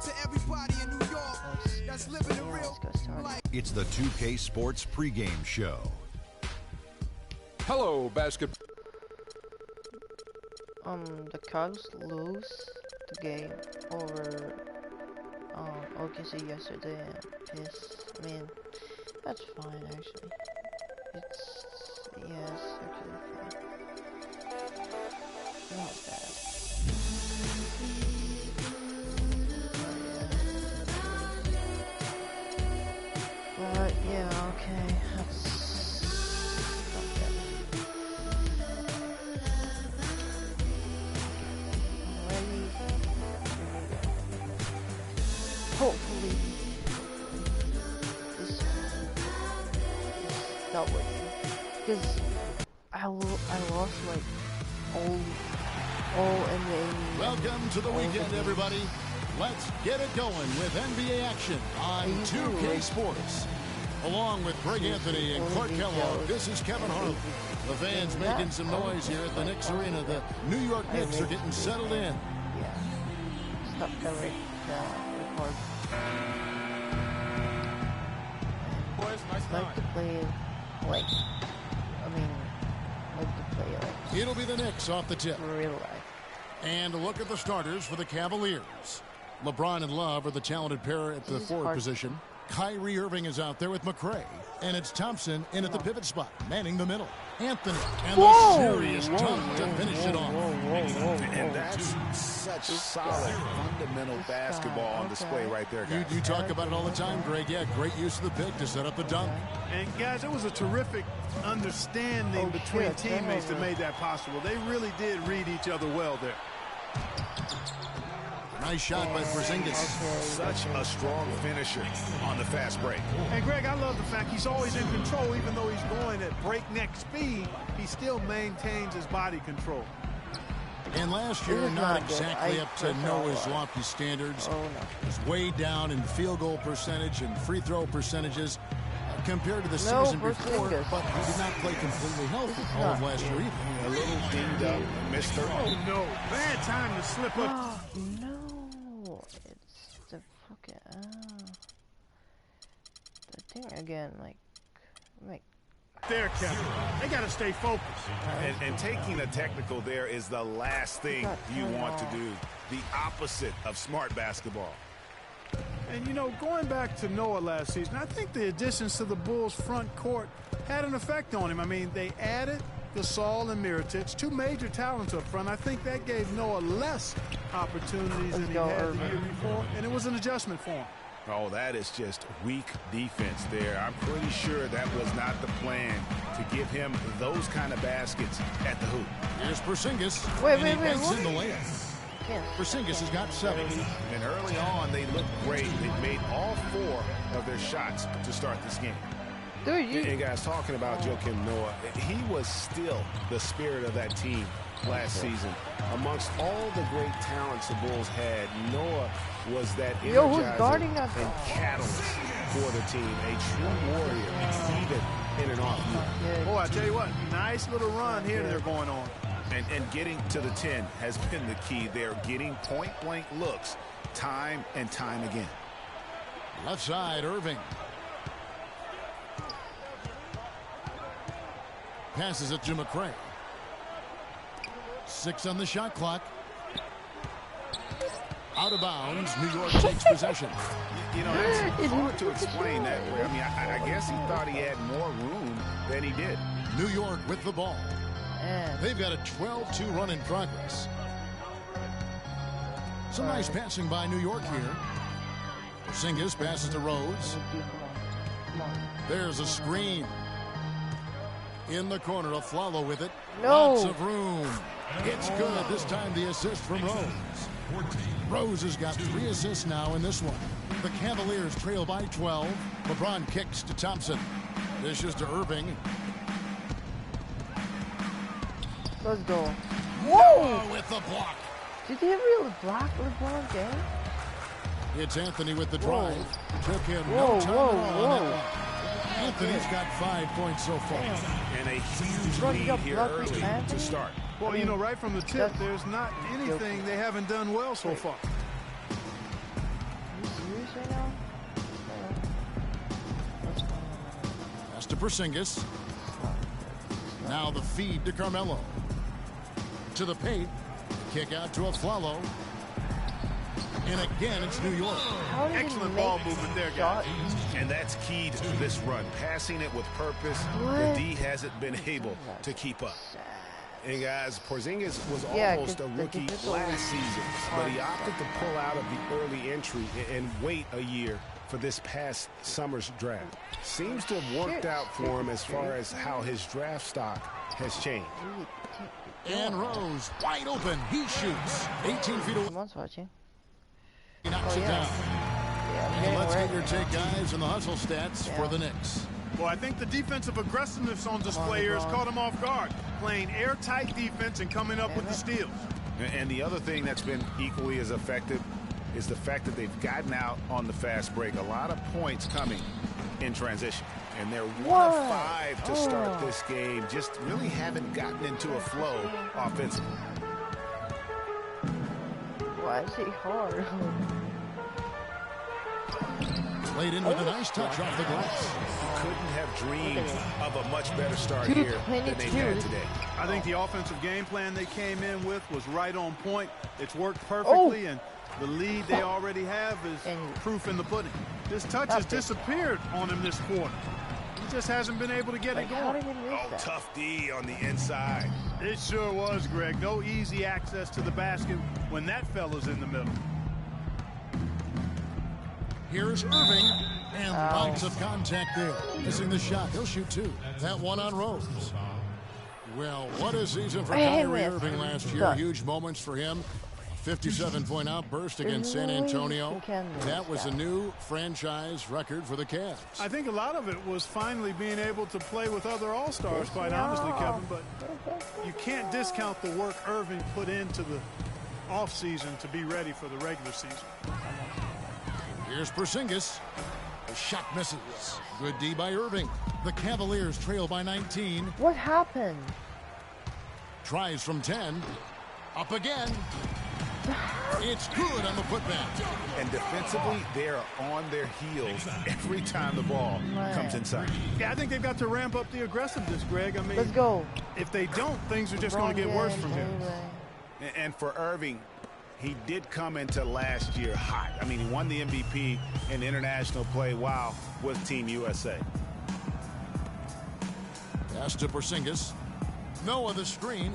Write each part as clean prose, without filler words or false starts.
out to everybody in New York that's living the real life. It's the 2K Sports pregame show. Hello, basket. The Cubs lose the game over OKC yesterday, and I mean, that's fine actually. It's actually fine. Not bad. But yeah, okay, that's not bad. Hopefully this is not working, because I lost like all NBA. Welcome to the weekend, everybody. Let's get it going with NBA action on 2K Sports. Along with Greg Anthony and Clark Kellogg, this is Kevin Harlan. The fans making some noise here at the Knicks Arena. The New York Knicks are getting settled in. Yeah. Stop covering the record. Like to play like It'll be the Knicks off the tip. Real life. And look at the starters for the Cavaliers. LeBron and Love are the talented pair at the forward position. Kyrie Irving is out there with McRae. And it's Thompson in at the pivot spot, manning the middle. Anthony, and the serious dunk to finish it off. And that's such solid, fundamental basketball on display right there, guys. You talk about it all the time, Greg. Yeah, great use of the pick to set up the dunk. And, guys, it was a terrific understanding between teammates that made that possible. They really did read each other well there. Nice shot by Porzingis. Such a strong finisher on the fast break. And, Greg, I love the fact he's always in control. Even though he's going at breakneck speed, he still maintains his body control. And last year, not exactly up to Noah's lofty standards. It was way down in field goal percentage and free throw percentages compared to the season before, but he did not play completely healthy all of last year either. A little dinged up, missed 30. Oh, no. Bad time to slip up. No. It's the fucking the thing again, like there, Kevin. They got to stay focused. And taking a technical there is the last thing you want to do. The opposite of smart basketball. And, you know, going back to Noah last season, I think the additions to the Bulls' front court had an effect on him. I mean, they added Gasol and Mirotic, two major talents up front. I think that gave Noah less opportunities than he had the year before, and it was an adjustment for him. Oh, that is just weak defense there. I'm pretty sure that was not the plan to give him those kind of baskets at the hoop. Here's Porzingis. Wait, in the layup. Porzingis has got 7. And early on, they looked great. They made all 4 of their shots to start this game. Dude, and guys, talking about Joakim Noah, he was still the spirit of that team last season. Amongst all the great talents the Bulls had, Noah was that energizer and catalyst for the team. A true warrior, even in an off year. Boy, I tell you what, nice little run here they're going on. And getting to the 10 has been the key. They're getting point-blank looks time and time again. Left side, Irving. Passes it to McRae. 6 on the shot clock. Out of bounds. New York takes possession. You know, it's hard to explain that way. I mean, I guess he thought he had more room than he did. New York with the ball. They've got a 12-2 run in progress. Some nice passing by New York here. Porzingis passes to Rose. There's a screen. In the corner, Aflalo with it. Lots of room. It's good. This time the assist from Rose. Rose has got 3 assists now in this one. The Cavaliers trail by 12. LeBron kicks to Thompson. Dishes to Irving. Let's go. Whoa! With the block. Did he really block LeBron James? It's Anthony with the drive. Took him no time at all on that one. Anthony's got 5 points so far. And a huge lead here early to start. Well, you know, right from the tip, there's not anything they haven't done well so far. right now. Pass to Porzingis. Now the feed to Carmelo. To the paint. Kick out to Afflalo. And again, it's New York. Excellent ball movement there, guys. And that's key to this run. Passing it with purpose. The D hasn't been able to keep up. And guys, Porzingis was almost a rookie last season, but he opted to pull out of the early entry and wait a year for this past summer's draft. Seems to have worked out for him as far as how his draft stock has changed. And Rose, wide open. He shoots. 18 feet away. Someone's watching. He knocks it down. And let's get your take, guys, on the hustle stats for the Knicks. Well, I think the defensive aggressiveness on display here has caught him off guard. Playing airtight defense and coming up with the steals. And the other thing that's been equally as effective is the fact that they've gotten out on the fast break. A lot of points coming in transition. And they're 1 of 5 to start this game. Just really haven't gotten into a flow offensively. Why is it hard? Played in with a nice touch off the glass. Couldn't have dreamed of a much better start here than they had today. I think the offensive game plan they came in with was right on point. It's worked perfectly, and the lead they already have is proof in the pudding. His touch has disappeared on him this quarter. He just hasn't been able to get it going. Oh, tough D on the inside. It sure was, Greg. No easy access to the basket when that fella's in the middle. Here's Irving, and lots of contact there. Missing the shot. He'll shoot 2. That one on Rose. Well, what a season for Kyrie Irving last year. Huge moments for him. 57-point outburst against San Antonio. That was a new franchise record for the Cavs. I think a lot of it was finally being able to play with other All-Stars, quite honestly, Kevin. But you can't discount the work Irving put into the offseason to be ready for the regular season. Here's Porzingis. The shot misses. Good D by Irving. The Cavaliers trail by 19. What happened? Tries from 10. Up again. It's good on the putback. And defensively, they're on their heels every time the ball comes inside. Yeah, I think they've got to ramp up the aggressiveness, Greg. I mean, let's go. If they don't, things are just going to get worse from here. And for Irving, he did come into last year hot. I mean, he won the MVP in international play while with Team USA. Pass to Porzingis. Noah the screen.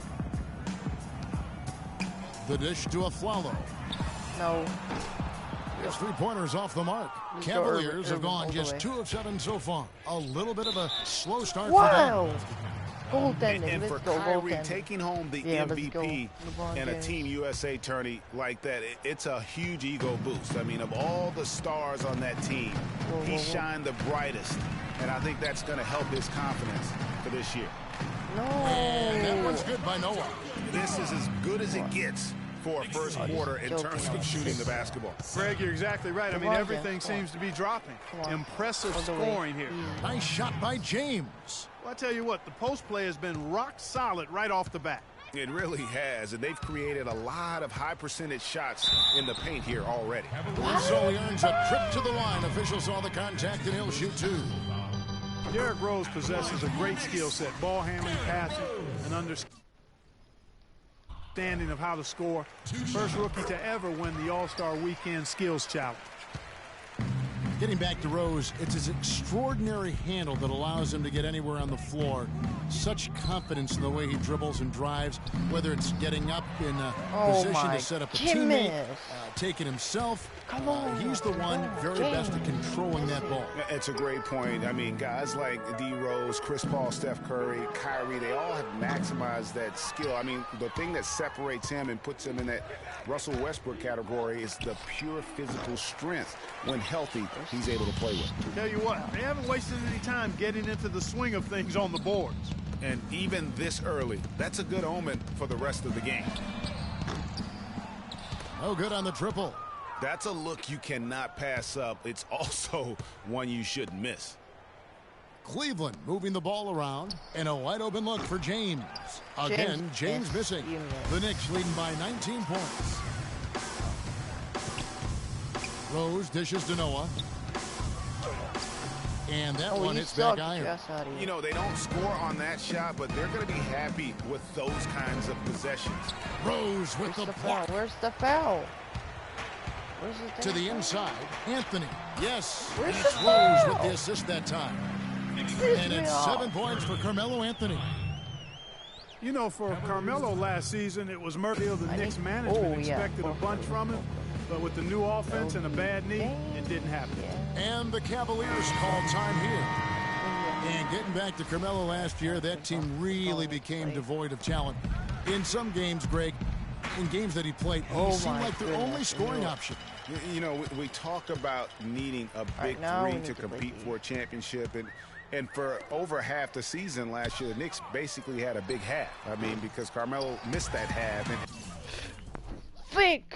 The dish to Afflalo. No. His 3-pointers off the mark. Cavaliers have gone just 2 of 7 so far. A little bit of a slow start for them. Goaltending. And for Kyrie taking home the MVP and a James. Team USA tourney like that, it's a huge ego boost. I mean, of all the stars on that team, he shined the brightest. And I think that's going to help his confidence for this year. No. And that one's good by Noah. This is as good as it gets for a first quarter in terms of shooting the basketball. Greg, you're exactly right. I mean, everything seems to be dropping. Impressive scoring here. Nice shot by James. Well, I tell you what, the post play has been rock solid right off the bat. It really has, and they've created a lot of high percentage shots in the paint here already. And so he earns a trip to the line. Officials saw the contact, and he'll shoot 2. Derrick Rose possesses a great skill set, ball handling, passing, and understanding of how to score. First rookie to ever win the All-Star Weekend Skills Challenge. Getting back to Rose, it's his extraordinary handle that allows him to get anywhere on the floor. Such confidence in the way he dribbles and drives, whether it's getting up in a position to set up a teammate, taking himself. He's the one very best at controlling that ball. It's a great point. I mean, guys like D. Rose, Chris Paul, Steph Curry, Kyrie, they all have maximized that skill. I mean, the thing that separates him and puts him in that Russell Westbrook category is the pure physical strength. When healthy, he's able to play with. Tell you what, they haven't wasted any time getting into the swing of things on the boards. And even this early, that's a good omen for the rest of the game. No good on the triple. That's a look you cannot pass up. It's also one you shouldn't miss. Cleveland moving the ball around, and a wide open look for James. Again, James missing. The Knicks leading by 19 points. Rose dishes to Noah. And that one hits back iron. You know, they don't score on that shot, but they're going to be happy with those kinds of possessions. Rose with the block. Where's the foul? To the inside. Anthony. Yes. Where's It's the Rose foul? with the assist that time. And it's 7 points for Carmelo Anthony. You know, for Carmelo last season, it was murky of the Knicks management expected a bunch from him. But with the new offense and a bad knee, it didn't happen. And the Cavaliers call time here. And getting back to Carmelo last year, that team really became devoid of talent. In some games, Greg, in games that he played, he seemed like their only scoring option. You know, we talk about needing a big three to compete for a championship. And for over half the season last year, the Knicks basically had a big half. I mean, because Carmelo missed that half. And Freak.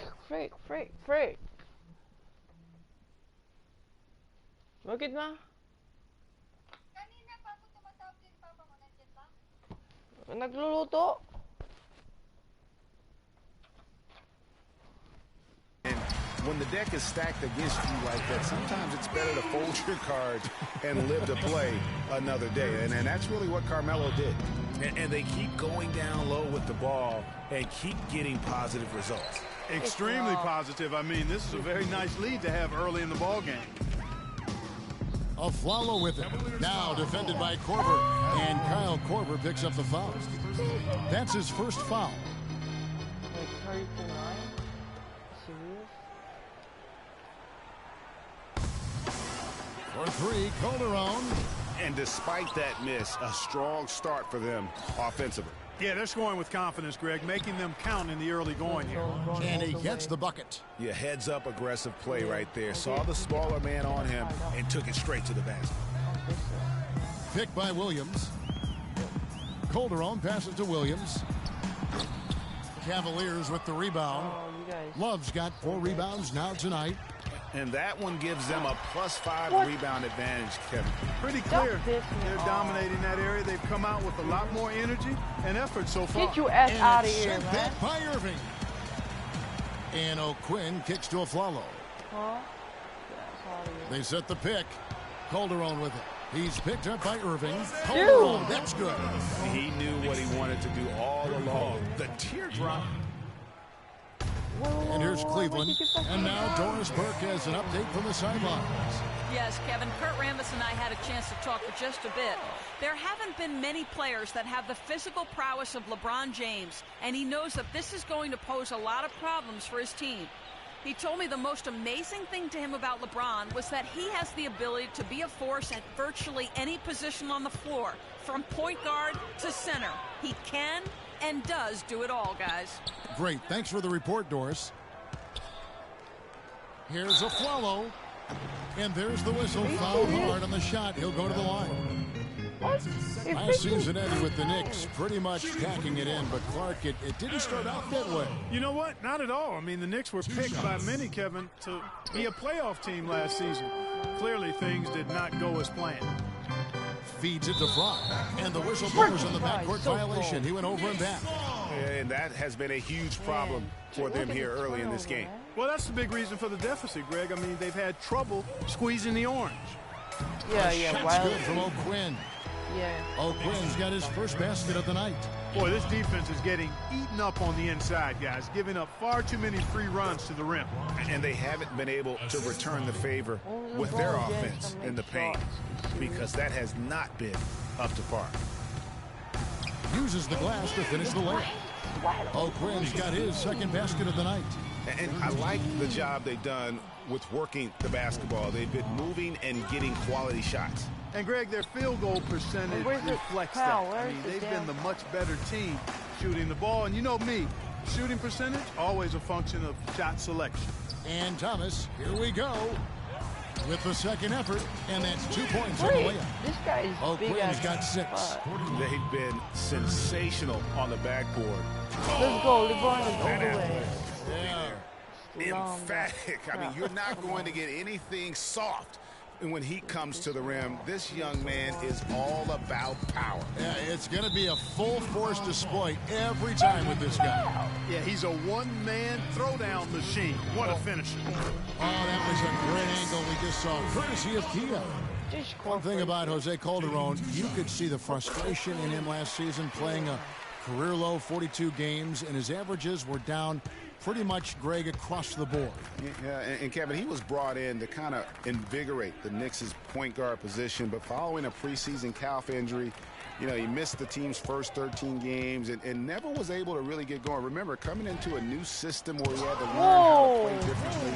Bakit ma? Nagluluto. And when the deck is stacked against you like that, sometimes it's better to fold your cards and live to play another day. And that's really what Carmelo did. And they keep going down low with the ball and keep getting positive results. Extremely positive. I mean, this is a very nice lead to have early in the ball game. Afflalo with it. Now defended by Korver. And Kyle Korver picks up the foul. That's his first foul. Like 30 to 9? Serious? For three, Calderon. And despite that miss, a strong start for them offensively. Yeah, they're scoring with confidence, Greg, making them count in the early going here. And he gets the bucket. Yeah, heads up aggressive play right there. Saw the smaller man on him and took it straight to the basket. Picked by Williams. Calderon passes to Williams. Cavaliers with the rebound. Love's got 4 rebounds now tonight. And that one gives them a +5 rebound advantage, Kevin. Pretty clear. They're dominating that area. They've come out with a lot more energy and effort so far. Get your ass out of here, Sent man. back by Irving. And O'Quinn kicks to Afflalo. Huh? They set the pick. Calderon with it. He's picked up by Irving. Calderon, that's good. He knew what he wanted to do all along. The teardrop. And here's Cleveland. And now Doris Burke has an update from the sidelines. Yes, Kevin, Kurt Rambis and I had a chance to talk for just a bit. There haven't been many players that have the physical prowess of LeBron James, and he knows that this is going to pose a lot of problems for his team. He told me the most amazing thing to him about LeBron was that he has the ability to be a force at virtually any position on the floor, from point guard to center. He can and does do it all, guys. Great. Thanks for the report, Doris. Here's Afflalo. And there's the whistle. Foul hard on the shot. He'll go to the line. Last season ended with the Knicks pretty much packing it in, but Clark, it didn't start out that way. You know what? Not at all. I mean, the Knicks were picked by many, Kevin, to be a playoff team last season. Clearly, things did not go as planned. Feeds it to Fry. And the whistle blows on the backcourt violation. He went over and back. And that has been a huge problem for them here early in this game. Well, that's the big reason for the deficit, Greg. I mean, they've had trouble squeezing the orange. Shot's good from O'Quinn. Yeah. O'Quinn's got his first basket of the night. Boy, this defense is getting eaten up on the inside, guys, giving up far too many free runs to the rim. And they haven't been able to return the favor with their offense in the paint because that has not been up to par. Uses the glass to finish the layup. O'Quinn's got his second basket of the night. And I like the job they've done with working the basketball. They've been moving and getting quality shots. And, Greg, their field goal percentage reflects that. I mean, they've been the much better team shooting the ball. And you know me, shooting percentage, always a function of shot selection. And Thomas, here we go with the second effort, and that's 2 points on the layup. This guy is O'Quinn's got 6. They've been sensational on the backboard. Let's go, LeBron is all the way. Yeah. Emphatic. I mean, you're not going to get anything soft when he comes to the rim, this young man is all about power. Yeah, it's going to be a full force display every time with this guy. Yeah, he's a one-man throwdown machine. What a finisher. Oh, that was a great angle we just saw, courtesy of Kia. One thing about Jose Calderon, you could see the frustration in him last season, playing a career low 42 games, and his averages were down pretty much, Greg, across the board. Yeah, and Kevin, he was brought in to kind of invigorate the Knicks' point guard position, but following a preseason calf injury, you know, he missed the team's first 13 games and never was able to really get going. Remember, coming into a new system where he had to learn how to play differently,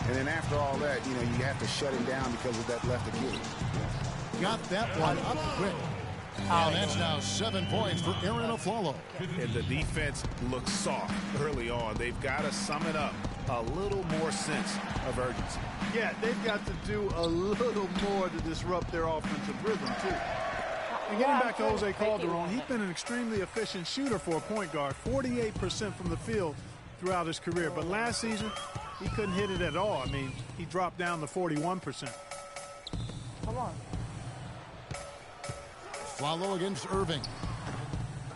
and then after all that, you know, you have to shut him down because of that left Achilles. Got that one up quick. And that's now 7 points for Aaron Aflalo. And the defense looks soft early on. They've got to sum it up. A little more sense of urgency. Yeah, they've got to do a little more to disrupt their offensive rhythm, too. And getting back to Jose Calderon, he's been an extremely efficient shooter for a point guard, 48% from the field throughout his career. But last season, he couldn't hit it at all. I mean, he dropped down to 41%. Come on. Aflalo against Irving.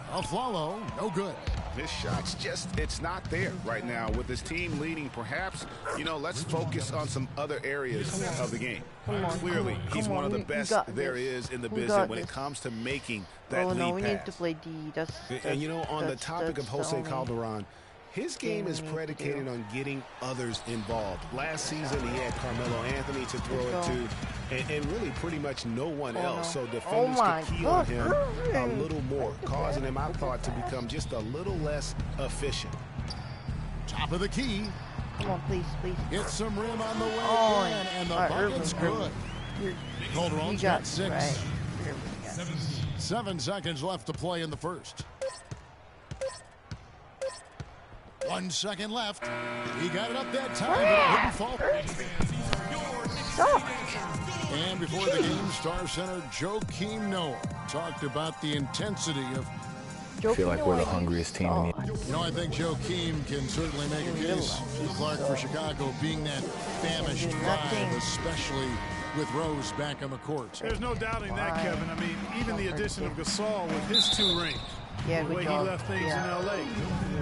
Aflalo, no good. This shot's just, it's not there right now. With his team leading, perhaps, you know, let's focus on some other areas of the game. Clearly, he's one of the best there is in the business when it comes to making that lead pass. We need to play D. And, you know, on the topic of Jose Calderon, his game is predicated on getting others involved. Last season, he had Carmelo Anthony to throw it to, and really pretty much no one else. So defenders could key on him a little more, causing him, I thought, to become just a little less efficient. Top of the key. Come on, please, please. Get some rim on the way in, and the bucket's good. Calderon's got 6. Right. 7 seconds left to play in the first. 1 second left. He got it up that time, but it didn't fall. And before the game, Star Center Joakim Noah talked about the intensity of. I feel like we're the hungriest team in the. You know, I think Joakim can certainly make a case to Clark for Chicago being that famished drive, especially with Rose back on the court. There's no doubting that, Kevin. I mean, even the addition of Gasol with his 2 rings. Yeah, the way he left things in L.A.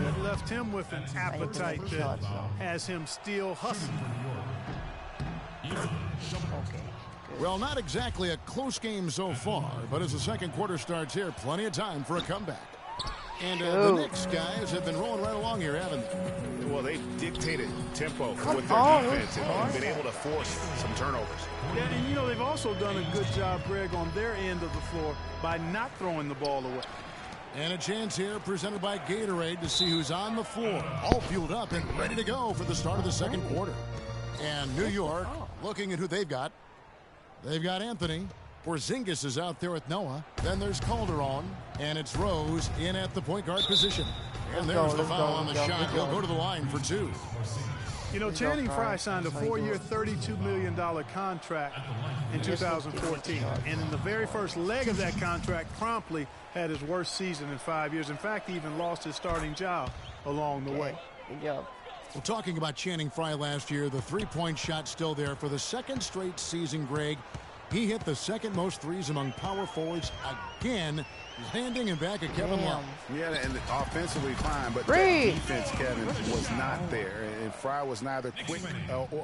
It left him with an appetite that has him still hustling. Well, not exactly a close game so far, but as the second quarter starts here, plenty of time for a comeback. And the Knicks guys have been rolling right along here, haven't they? Well, they've dictated tempo with their defense and been able to force some turnovers. Yeah, and you know, they've also done a good job, Greg, on their end of the floor by not throwing the ball away. And a chance here presented by Gatorade to see who's on the floor, all fueled up and ready to go for the start of the second quarter. And New York, looking at who they've got. They've got Anthony. Porzingis is out there with Noah. Then there's Calderon, and it's Rose in at the point guard position. And there's the foul on the shot. He'll go to the line for 2. You know, Channing Frye signed a 4-year, $32 million contract in 2014. And in the very first leg of that contract, promptly had his worst season in 5 years. In fact, he even lost his starting job along the way. Good job. Well, talking about Channing Frye last year, the three-point shot still there for the second straight season, Greg. He hit the second most threes among power forwards again, landing and back at Kevin Love. Yeah, and offensively fine, but the defense, Kevin, was not there. And Frye was neither quick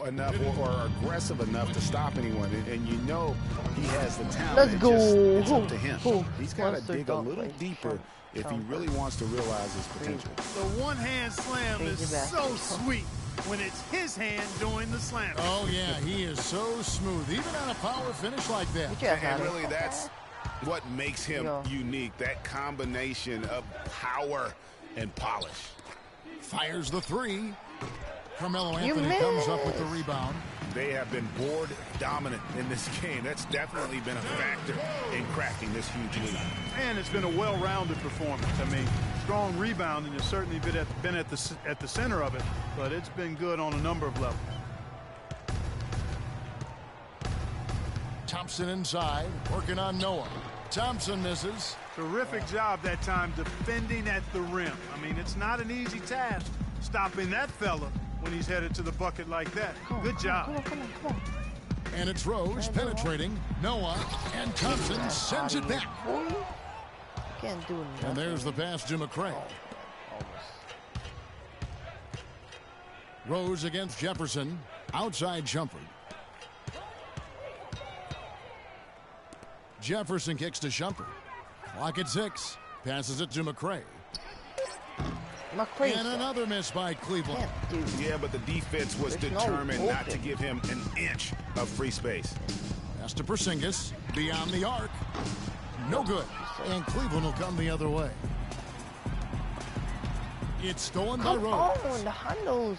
enough or aggressive enough to stop anyone. And you know he has the talent. Let's go. It's up to him. He's got to dig a little deeper if he really wants to realize his potential. The one-hand slam is so sweet when it's his hand doing the slam. Oh, yeah, he is so smooth, even on a power finish like that. And really, that's what makes him unique, that combination of power and polish. Fires the 3. Carmelo Anthony comes up with the rebound. They have been board dominant in this game. That's definitely been a factor in cracking this huge lead. And it's been a well-rounded performance. I mean, strong rebounding has certainly been at the center of it, but it's been good on a number of levels. Thompson inside, working on Noah. Thompson misses. Terrific job that time defending at the rim. I mean, it's not an easy task stopping that fella when he's headed to the bucket like that. Good job. Come on. And it's Rose penetrating. Noah, and Thompson sends it back. Can't do nothing. And there's the pass to McCray. Rose against Jefferson. Outside jumper. Jefferson kicks to Shumpert. Clock at 6. Passes it to McCray. And another miss by Cleveland. Yeah, but the defense was determined not to give him an inch of free space. Pass to Porzingis. Beyond the arc. No good. And Cleveland will come the other way. It's stolen by Rose. Oh, the handles.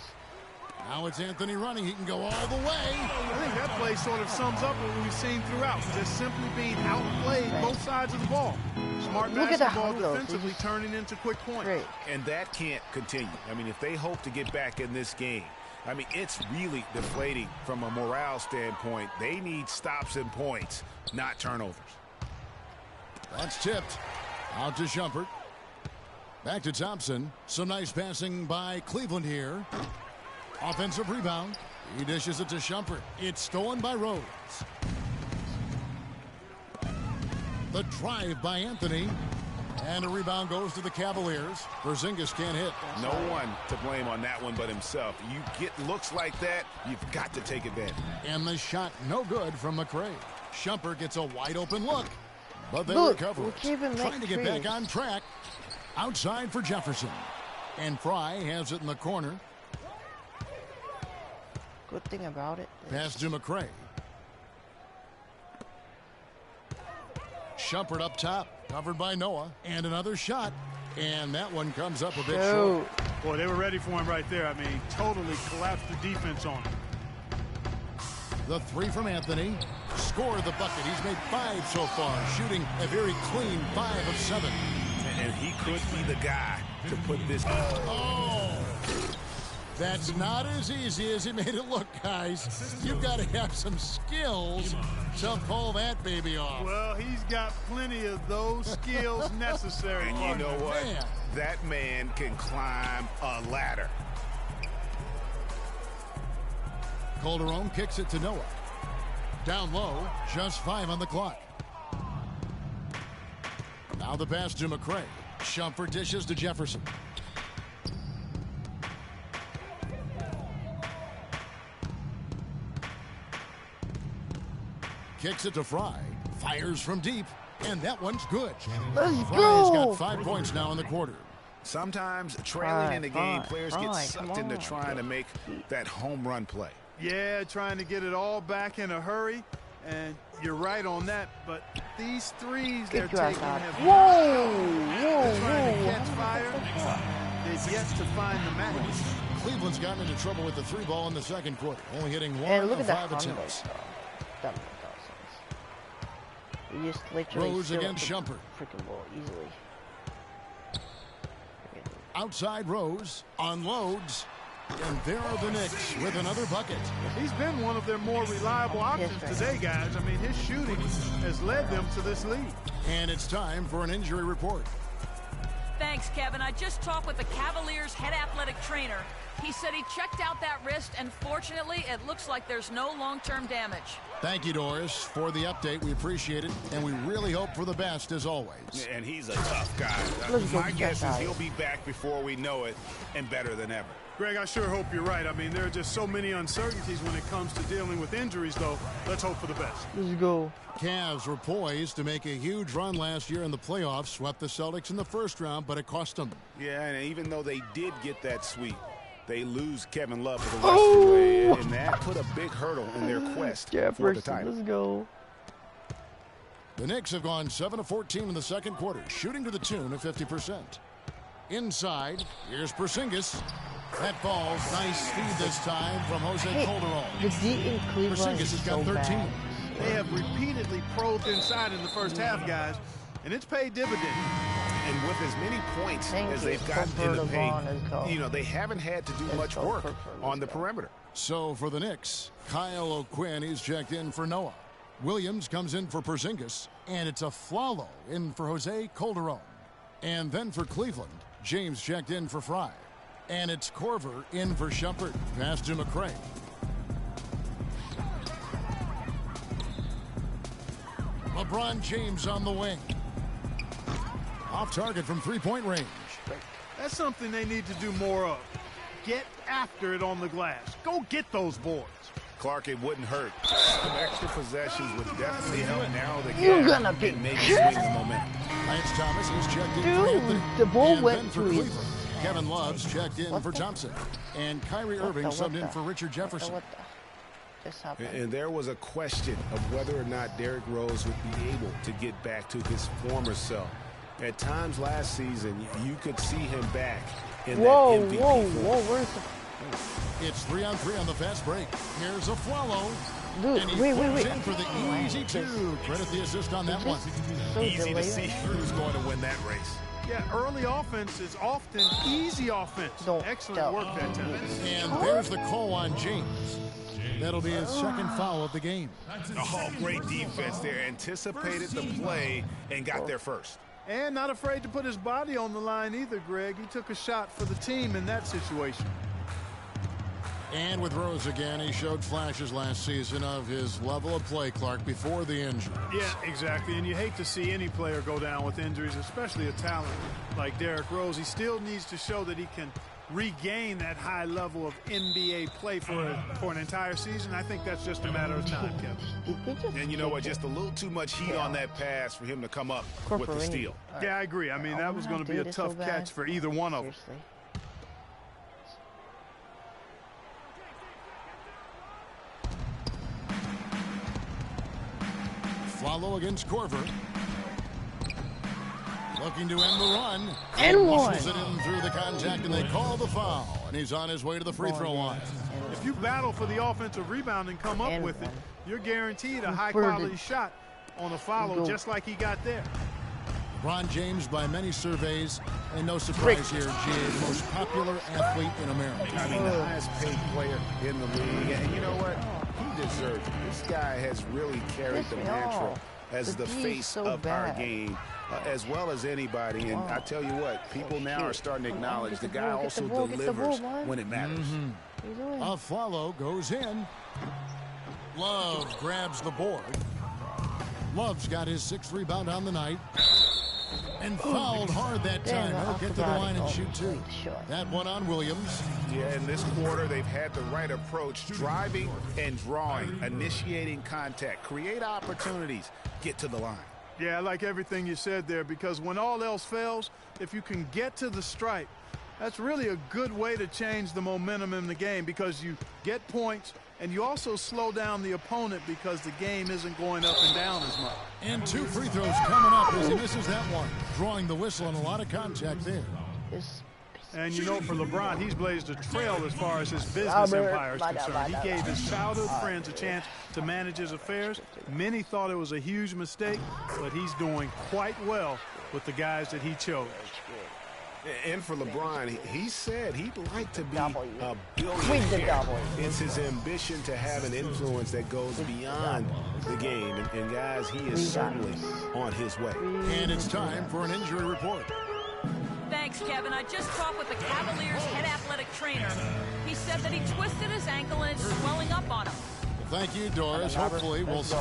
Now it's Anthony running. He can go all the way. I think that play sort of sums up what we've seen throughout. Just simply being outplayed both sides of the ball. Smart basketball defensively turning into quick points. Great. And that can't continue. I mean, if they hope to get back in this game, I mean, it's really deflating from a morale standpoint. They need stops and points, not turnovers. That's tipped. Out to Shumpert. Back to Thompson. Some nice passing by Cleveland here. Offensive rebound. He dishes it to Shumpert. It's stolen by Rose. The drive by Anthony. And a rebound goes to the Cavaliers. Porzingis can't hit. No one to blame on that one but himself. You get looks like that, you've got to take advantage. And the shot no good from McCray. Shumpert gets a wide open look. But they recover it. Trying to get back on track. Outside for Jefferson. And Fry has it in the corner. Good thing about it. Pass to McCray. Shumpert up top. Covered by Noah. And another shot. And that one comes up a bit short. Boy, they were ready for him right there. I mean, totally collapsed the defense on him. The three from Anthony. Scored the bucket. He's made 5 so far. Shooting a very clean 5 of 7. And he could be the guy to put this. Oh! That's not as easy as he made it look, guys. You've got to have some skills to pull that baby off. Well, he's got plenty of those skills necessary. And you know what? Man. That man can climb a ladder. Calderon kicks it to Noah. Down low, just 5 on the clock. Now the pass to McCray. Shumpert dishes to Jefferson. Kicks it to Fry. Fires from deep. And that one's good. Let's Fry's go. got 5 points now in the quarter. Sometimes trailing in the game, players get sucked into trying to make that home run play. Yeah, trying to get it all back in a hurry. And you're right on that. But these threes they're taking have they're trying to catch fire. They've yet to find the match. Cleveland's gotten into trouble with the 3 ball in the second quarter. Only hitting 1 And look of at 5 that attempts. That makes no sense. You just literally Rose against Shumpert. Freaking ball easily. Outside Rose. Unloads. And there are the Knicks with another bucket. He's been one of their more reliable options today, guys. I mean, his shooting has led them to this lead. And it's time for an injury report. Thanks, Kevin. I just talked with the Cavaliers' head athletic trainer. He said he checked out that wrist, and fortunately, it looks like there's no long-term damage. Thank you, Doris, for the update. We appreciate it, and we really hope for the best, as always. And he's a tough guy. My guess is he'll be back before we know it, and better than ever. Greg, I sure hope you're right. I mean, there are just so many uncertainties when it comes to dealing with injuries, though. Let's hope for the best. Let's go. Cavs were poised to make a huge run last year in the playoffs, swept the Celtics in the first round, but it cost them. Yeah, and even though they did get that sweep, they lose Kevin Love for the rest of the way, and that put a big hurdle in their quest for the title. Let's go. The Knicks have gone 7 of 14 in the second quarter, shooting to the tune of 50%. Inside, here's Porzingis. That falls. Nice feed this time from Jose Calderon. The D in Cleveland Porzingis is has got so 13. bad. They have repeatedly probed inside in the first half, guys, and it's paid dividends. And with as many points as they've gotten in the paint, you know, they haven't had to do much work on the perimeter. So for the Knicks, Kyle O'Quinn is checked in for Noah. Williams comes in for Porzingis, and it's a Flalo in for Jose Calderon. And then for Cleveland, James checked in for Fry. And it's Corver in for Shumpert. Pass to McCray. LeBron James on the wing. Off target from three-point range. That's something they need to do more of. Get after it on the glass. Go get those boards. Clark, it wouldn't hurt. Some extra possessions would definitely help narrow the You're gap gonna be and maybe swing the momentum. Lance Thomas is checked in for Dude, Anthony. the ball And went Ben for through his... Cleveland. Kevin Love's checked in What for the- Thompson. And Kyrie Irving subbed in for Richard Jefferson. What the? Just happened. And there was a question of whether or not Derrick Rose would be able to get back to his former self. At times last season, you could see him back in Whoa, that MVP whoa, form. whoa, where's the... It's 3-on-3 on the fast break. Here's a Flalo. Dude, And he wait. falls in for the easy two. Credit the assist on that one. So Easy to see delayed. who's going to win that race. Yeah, early offense is often easy offense. Don't Excellent tell. work that time. And there's the call on James. That'll be his second foul of the game. Oh, great defense there. Anticipated the play and got there first. And not afraid to put his body on the line either, Greg. He took a shot for the team in that situation. And with Rose again, he showed flashes last season of his level of play, Clark, before the injury. Yeah, exactly. And you hate to see any player go down with injuries, especially a talent like Derrick Rose. He still needs to show that he can regain that high level of NBA play for an entire season. I think that's just a matter of time, Kevin. And you know what? Just a little too much heat on that pass for him to come up with the steal. Yeah, I agree. I mean, that was going to be a tough catch for either one of them. Seriously. Flalo against Corver. Looking to end the run. And one. Muscles it in through the contact, and they call the foul. And he's on his way to the free throw line. If you battle for the offensive rebound and come up with it, you're guaranteed a high-quality shot on a follow, just like he got there. LeBron James, by many surveys, and no surprise here, Jay, the most popular athlete in America. I mean, the highest paid player in the league. And you know what? He deserves it. This guy has really carried the mantra as the face of our game, as well as anybody. And I tell you what, people now are starting to acknowledge the guy also delivers when it matters. Flalo goes in. Love grabs the board. Love's got his sixth rebound on the night. And fouled hard that time. He'll get to the line and shoot two. That one on Williams. Yeah, in this quarter, they've had the right approach, driving and drawing, initiating contact, create opportunities, get to the line. Yeah, I like everything you said there, because when all else fails, if you can get to the stripe, that's really a good way to change the momentum in the game, because you get points and you also slow down the opponent because the game isn't going up and down as much. And two free throws coming up as he misses that one. Drawing the whistle and a lot of contact there. And you know, for LeBron, he's blazed a trail as far as his business empire is concerned. He gave his childhood friends a chance to manage his affairs. Many thought it was a huge mistake, but he's doing quite well with the guys that he chose. And for LeBron, he said he'd like to be a billionaire. It's his ambition to have an influence that goes beyond the game. And guys, he is certainly on his way. And it's time for an injury report. Thanks, Kevin. I just talked with the Cavaliers' head athletic trainer. He said that he twisted his ankle and it's swelling up on him. Well, thank you, Doris. Hopefully we'll see.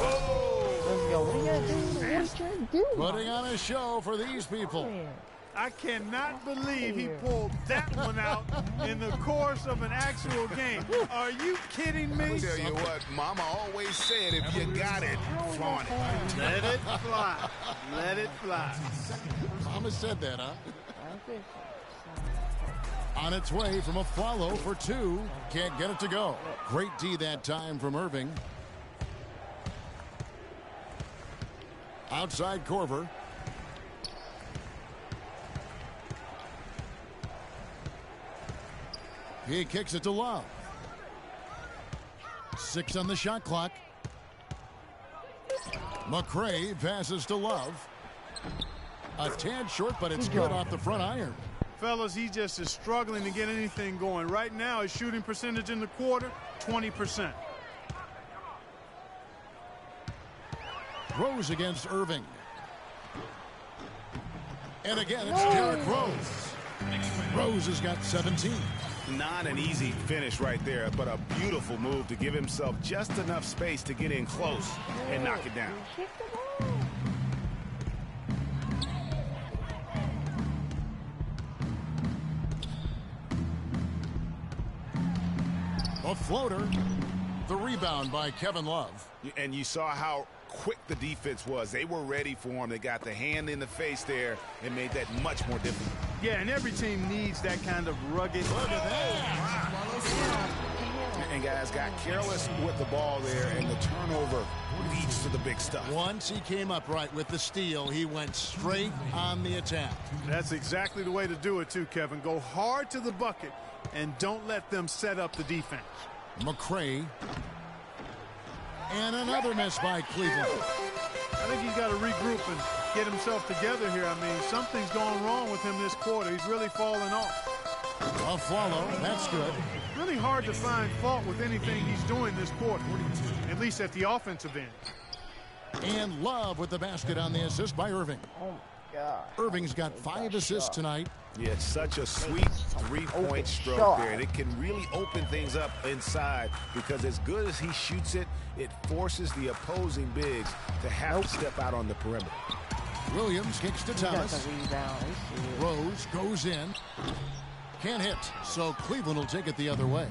Putting on a show for these people. I cannot believe he pulled that one out in the course of an actual game. Are you kidding me? I'll tell you what, Mama always said, if you got it, flaunt it. Let it fly. Let it fly. Mama said that, huh? On its way from a follow for two. Can't get it to go. Great D that time from Irving. Outside Corver. He kicks it to Love. 6 on the shot clock. McRae passes to Love. A tad short, but it's good off the front iron. Fellas, he just is struggling to get anything going. Right now, his shooting percentage in the quarter, 20%. Rose against Irving. And again, it's Derrick Rose. Rose has got 17. Not an easy finish right there, but a beautiful move to give himself just enough space to get in close and knock it down. A floater. The rebound by Kevin Love. And you saw how quick the defense was. They were ready for him. They got the hand in the face there and made that much more difficult. Yeah, and every team needs that kind of rugged. Look at that. And guys got careless with the ball there, and the turnover leads to the big stuff. Once he came upright with the steal, he went straight on the attack. That's exactly the way to do it too, Kevin. Go hard to the bucket and don't let them set up the defense. McCray. And another miss by Cleveland. I think he's got to regroup and get himself together here. I mean, something's going wrong with him this quarter. He's really falling off. A follow. That's good. Really hard to find fault with anything he's doing this quarter, at least at the offensive end. And Love with the basket on the assist by Irving. Oh, my God. Irving's got 5 assists tonight. Yeah, it's such a sweet three-point stroke there, and it can really open things up inside because as good as he shoots it, it forces the opposing bigs to have to step out on the perimeter. Williams kicks to Thomas. Rose goes in. Can't hit, so Cleveland will take it the other way.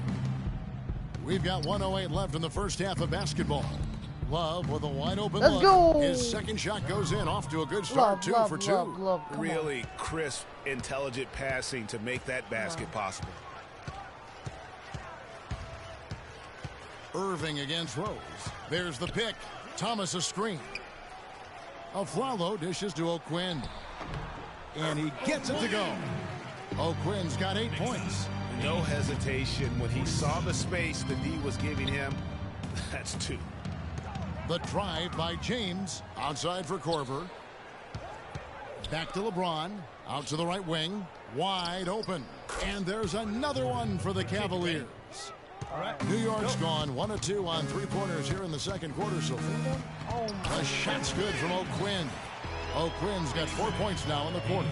We've got 1:08 left in the first half of basketball. Love with a wide open Let's look. go. His second shot goes in, off to a good start. Love, 2 for 2. Love, Really crisp, intelligent passing to make that basket possible. Irving against Rose. There's the pick. Thomas a screen. Aflalo dishes to O'Quinn. And he gets it to go. O'Quinn's got 8 points. No hesitation when he saw the space the D was giving him. That's 2. The drive by James. Outside for Korver. Back to LeBron. Out to the right wing. Wide open. And there's another one for the Cavaliers. New York's gone 1 of 2 on 3-pointers here in the second quarter so far. The shot's good from O'Quinn. O'Quinn's got 4 points now in the quarter.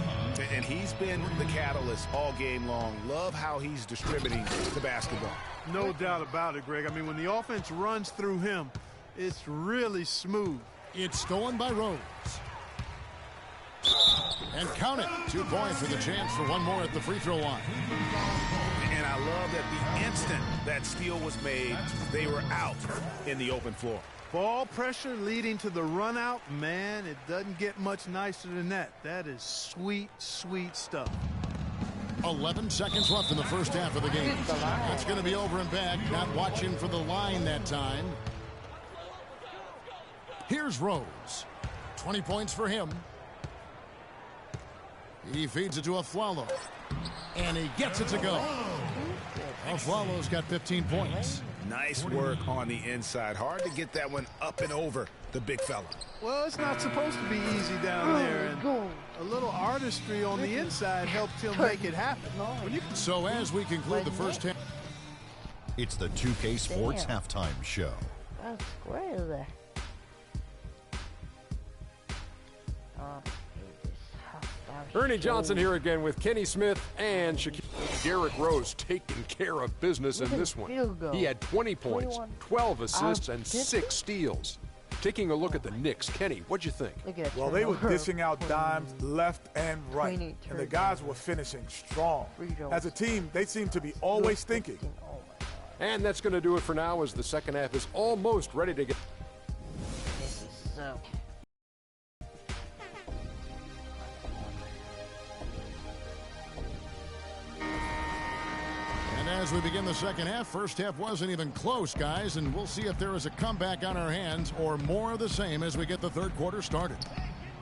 And he's been the catalyst all game long. Love how he's distributing the basketball. No doubt about it, Greg. I mean, when the offense runs through him, it's really smooth. It's stolen by Rose. And count it. 2 points with a chance for one more at the free throw line. And I love that the instant that steal was made, they were out in the open floor. Ball pressure leading to the run out. Man, it doesn't get much nicer than that. That is sweet, sweet stuff. 11 seconds left in the first half of the game. It's going to be over and back. Not watching for the line that time. Here's Rose. 20 points for him. He feeds it to Aflalo. And he gets it to go. Aflalo's got 15 points. Nice work on the inside. Hard to get that one up and over the big fella. Well, it's not supposed to be easy down there. And a little artistry on the inside helped him make it happen. So as we conclude the first half. It's the 2K Sports Halftime Show. That's great there. Ernie Johnson here again with Kenny Smith and Shaquille. Derrick Rose taking care of business in this one. He had 20 points, 12 assists, and 6 steals. Taking a look at the Knicks, Kenny, what'd you think? Well, they were dishing out dimes left and right, and the guys were finishing strong. As a team, they seem to be always thinking. And that's going to do it for now as the second half is almost ready to get. As we begin the second half, first half wasn't even close, guys, and we'll see if there is a comeback on our hands or more of the same as we get the third quarter started.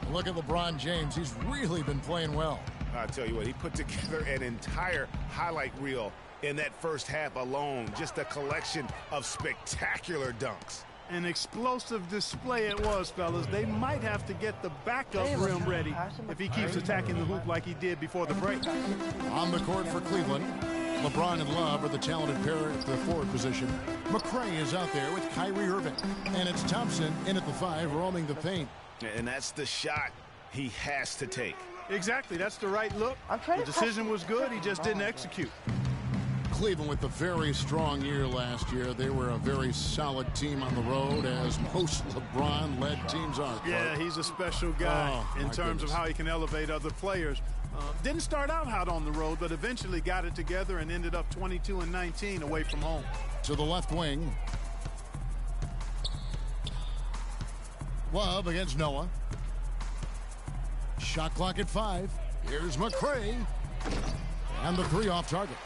Look at LeBron James. He's really been playing well. I tell you what, he put together an entire highlight reel in that first half alone. Just a collection of spectacular dunks. An explosive display it was, fellas. They might have to get the backup rim ready if he keeps attacking the hoop like he did before the break. On the court for Cleveland, LeBron and Love are the talented pair at the forward position. McCray is out there with Kyrie Irving. And it's Thompson in at the 5, roaming the paint. And that's the shot he has to take. Exactly. That's the right look. The decision was good. He just didn't execute. Cleveland with a very strong year last year. They were a very solid team on the road, as most LeBron-led teams are. Yeah, he's a special guy in terms of how he can elevate other players. Didn't start out hot on the road, but eventually got it together and ended up 22-19 away from home. To the left wing. Love against Noah. Shot clock at 5. Here's McCray. And the 3 off target.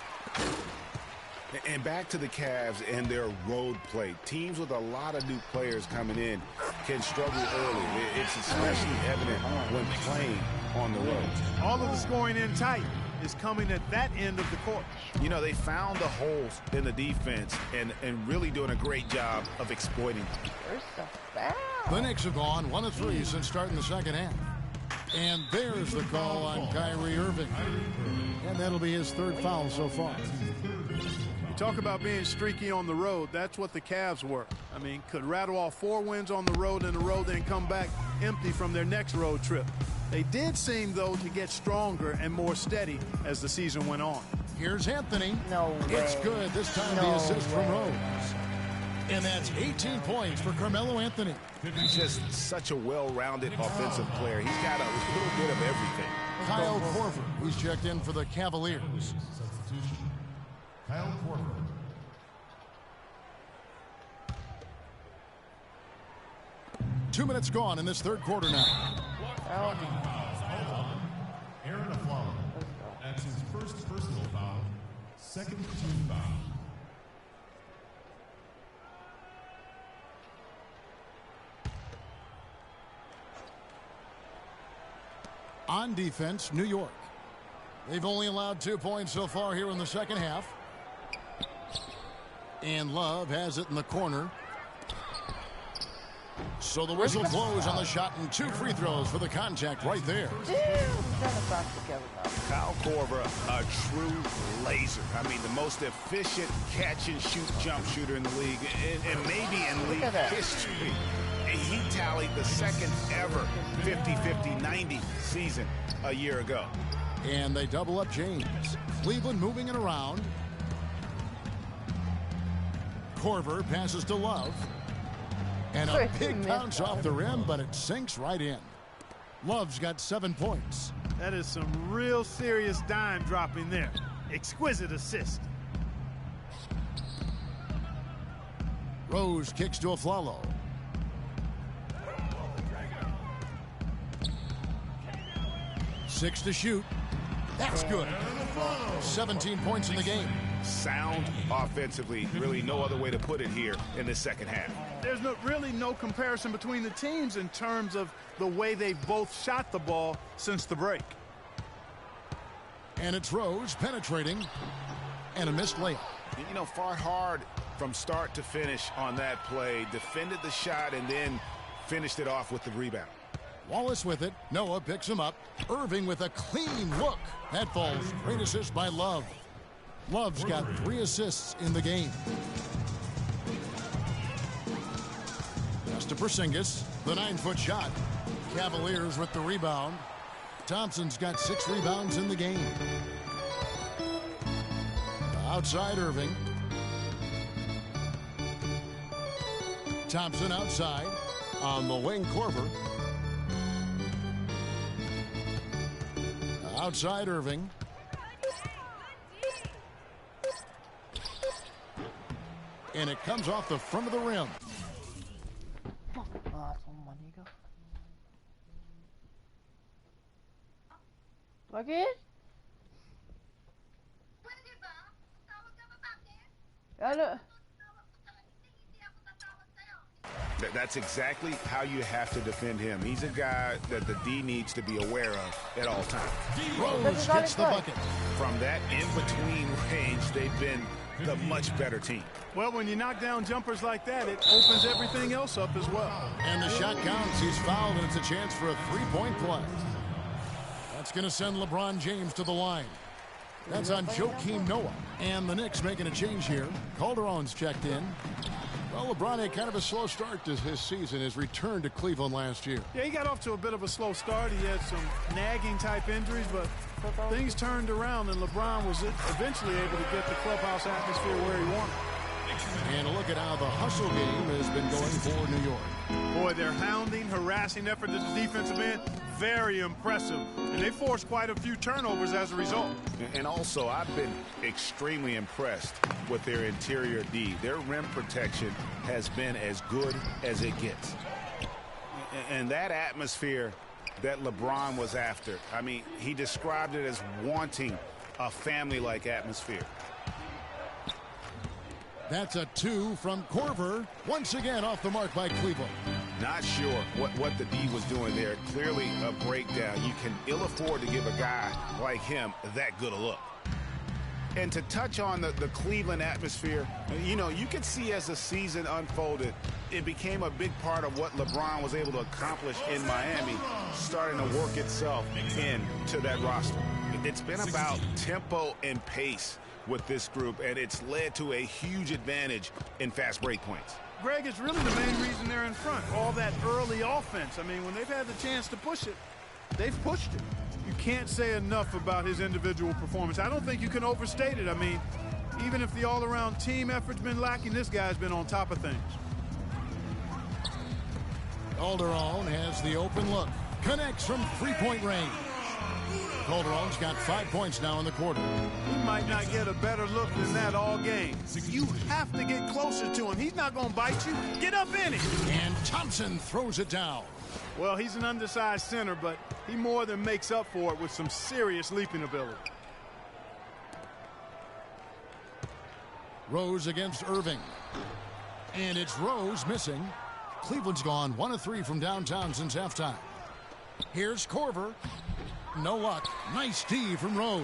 And back to the Cavs and their road play. Teams with a lot of new players coming in can struggle early. It's especially evident when playing on the road. All of the scoring in tight is coming at that end of the court. You know, they found the holes in the defense and really doing a great job of exploiting them. There's the foul. The Knicks have gone 1 of 3 since starting the second half. And there's the call on Kyrie Irving. And that'll be his 3rd foul so far. Talk about being streaky on the road. That's what the Cavs were. I mean, could rattle off 4 wins on the road in a row, then come back empty from their next road trip. They did seem, though, to get stronger and more steady as the season went on. Here's Anthony. No way. It's good. This time the assist from Rose. And that's 18 points for Carmelo Anthony. He's just such a well-rounded offensive player. He's got a little bit of everything. Kyle Korver, who's checked in for the Cavaliers. Kyle Korver. Two minutes gone in this 3rd quarter now. Aaron Aflalo. That's his 1st personal foul, 2nd team foul. On defense, New York. They've only allowed 2 points so far here in the second half. And Love has it in the corner. So the whistle blows on the shot and 2 free throws for the contact right there. Kyle Korver, a true laser. I mean, the most efficient catch-and-shoot jump shooter in the league, and maybe in league history. He tallied the 2nd ever 50-50-90 season a year ago. And they double up James. Cleveland moving it around. Korver passes to Love. And a big bounce off the rim, but it sinks right in. Love's got 7 points. That is some real serious dime dropping there. Exquisite assist. Rose kicks to Aflalo. Six to shoot. That's good. 17 points in the game. Sound offensively. Really no other way to put it here in the second half. There's really no comparison between the teams in terms of the way they both shot the ball since the break. And it's Rose penetrating and a missed layup. You know, fought hard from start to finish on that play. Defended the shot and then finished it off with the rebound. Wallace with it. Noah picks him up. Irving with a clean look. That falls. Great assist by Love. Love's got 3 assists in the game. Just to Porzingis. The 9-foot shot. Cavaliers with the rebound. Thompson's got 6 rebounds in the game. Outside Irving. Thompson outside. On the wing, Korver. Outside Irving. And it comes off the front of the rim. Lagi? Ano? That's exactly how you have to defend him. He's a guy that the D needs to be aware of at all times. Rose gets the bucket. From that in-between range, they've been the much better team. Well, when you knock down jumpers like that, it opens everything else up as well. And the shot counts. He's fouled, and it's a chance for a 3-point play. That's going to send LeBron James to the line. That's on Joakim Noah. And the Knicks making a change here. Calderon's checked in. Well, LeBron had kind of a slow start to his season, his return to Cleveland last year. Yeah, he got off to a bit of a slow start. He had some nagging-type injuries, but things turned around, and LeBron was eventually able to get the clubhouse atmosphere where he wanted. And a look at how the hustle game has been going for New York. Boy, their hounding, harassing effort to the defensive end, very impressive. And they forced quite a few turnovers as a result. And also, I've been extremely impressed with their interior D. Their rim protection has been as good as it gets. And that atmosphere that LeBron was after, I mean, he described it as wanting a family-like atmosphere. That's a 2 from Korver. Once again off the mark by Cleveland. Not sure what the D was doing there. Clearly a breakdown. You can ill afford to give a guy like him that good a look. And to touch on the Cleveland atmosphere, you know, you can see as the season unfolded, it became a big part of what LeBron was able to accomplish in Miami, starting to work itself into that roster. It's been about tempo and pace with this group, and it's led to a huge advantage in fast break points. Greg, it's really the main reason they're in front. All that early offense. I mean, when they've had the chance to push it, they've pushed it. You can't say enough about his individual performance. I don't think you can overstate it. I mean, even if the all-around team effort's been lacking, this guy's been on top of things. Calderon has the open look. Connects from three-point range. Calderon's got 5 points now in the quarter. He might not get a better look than that all game. You have to get closer to him. He's not going to bite you. Get up in it. And Thompson throws it down. Well, he's an undersized center, but he more than makes up for it with some serious leaping ability. Rose against Irving. And it's Rose missing. Cleveland's gone 1 of 3 from downtown since halftime. Here's Korver. No luck. Nice D from Rose.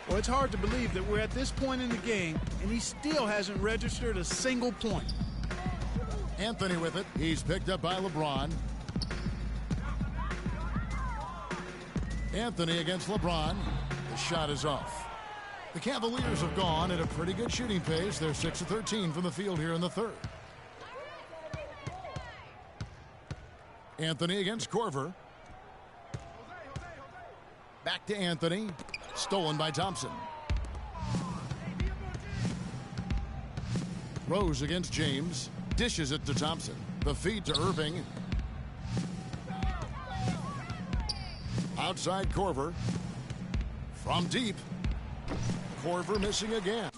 Well, it's hard to believe that we're at this point in the game, and he still hasn't registered a single point. Anthony with it. He's picked up by LeBron. Anthony against LeBron. The shot is off. The Cavaliers have gone at a pretty good shooting pace. They're 6 of 13 from the field here in the third. Anthony against Korver. Back to Anthony. Stolen by Thompson. Rose against James. Dishes it to Thompson. The feed to Irving. Outside Korver. From deep. Korver missing again.